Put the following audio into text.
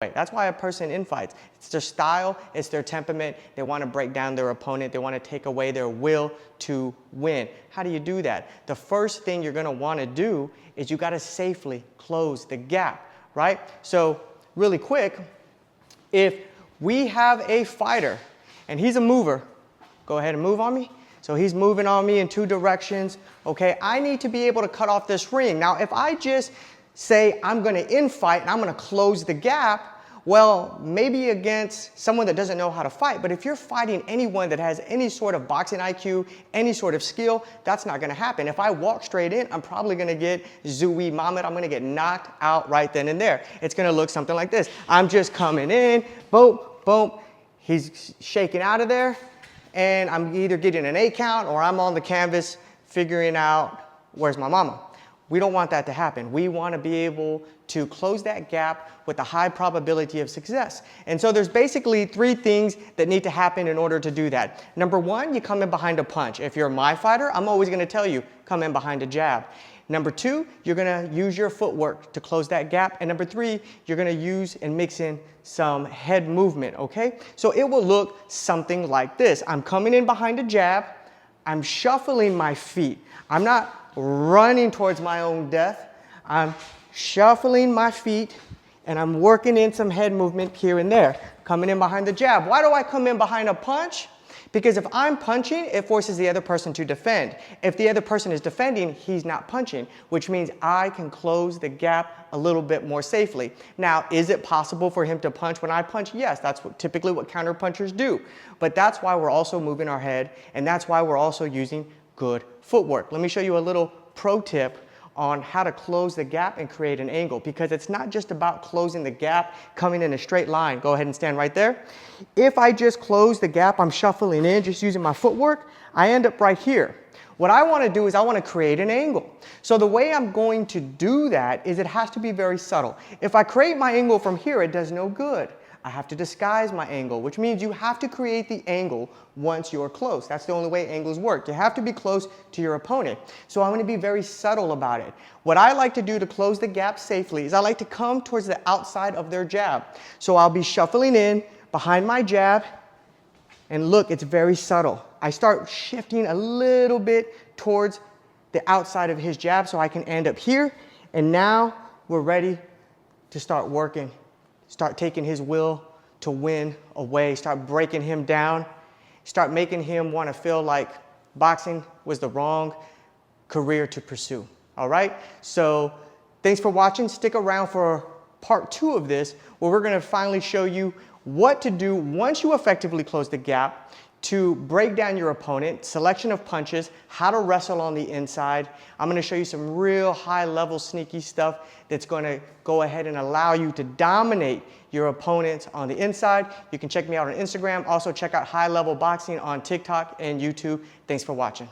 That's why a person infights. It's their style, it's their temperament. They want to break down their opponent. They want to take away their will to win. How do you do that? The first thing you're going to want to do is you got to safely close the gap, right? So really quick, if we have a fighter and he's a mover, go ahead and move on me. So he's moving on me in 2 directions. Okay, I need to be able to cut off this ring. Now, if I just say I'm going to infight and I'm going to close the gap, well, maybe against someone that doesn't know how to fight. But if you're fighting anyone that has any sort of boxing IQ, any sort of skill, that's not going to happen. If I walk straight in, I'm probably going to get Zooey Mahmoud. I'm going to get knocked out right then and there. It's going to look something like this. I'm just coming in, boom, boom. He's shaking out of there, and I'm either getting an 8 count or I'm on the canvas figuring out where's my mama. We don't want that to happen. We want to be able to close that gap with a high probability of success. And so there's basically 3 things that need to happen in order to do that. Number 1, you come in behind a punch. If you're my fighter, I'm always going to tell you, come in behind a jab. Number 2, you're going to use your footwork to close that gap. And number 3, you're going to use and mix in some head movement, okay? So it will look something like this. I'm coming in behind a jab. I'm shuffling my feet. I'm not running towards my own death. I'm shuffling my feet and I'm working in some head movement here and there, coming in behind the jab. Why do I come in behind a punch? Because if I'm punching, it forces the other person to defend. If the other person is defending, he's not punching, which means I can close the gap a little bit more safely. Now, is it possible for him to punch when I punch? Yes, that's typically what counter punchers do. But that's why we're also moving our head, and that's why we're also using good footwork. Let me show you a little pro tip on how to close the gap and create an angle, because it's not just about closing the gap, coming in a straight line. Go ahead and stand right there. If I just close the gap, I'm shuffling in, just using my footwork, I end up right here. What I want to do is I want to create an angle. So the way I'm going to do that is it has to be very subtle. If I create my angle from here, it does no good. I have to disguise my angle, which means you have to create the angle once you're close. That's the only way angles work. You have to be close to your opponent. So I'm going to be very subtle about it. What I like to do to close the gap safely is I like to come towards the outside of their jab. So I'll be shuffling in behind my jab, and look, it's very subtle. I start shifting a little bit towards the outside of his jab so I can end up here, and now we're ready to start working. Start taking his will to win away. Start breaking him down. Start making him want to feel like boxing was the wrong career to pursue. All right? So thanks for watching. Stick around for part 2 of this, where we're going to finally show you what to do once you effectively close the gap to break down your opponent, selection of punches, how to wrestle on the inside. I'm going to show you some real high-level sneaky stuff that's going to go ahead and allow you to dominate your opponents on the inside. You can check me out on Instagram. Also check out High Level Boxing on TikTok and YouTube. Thanks for watching.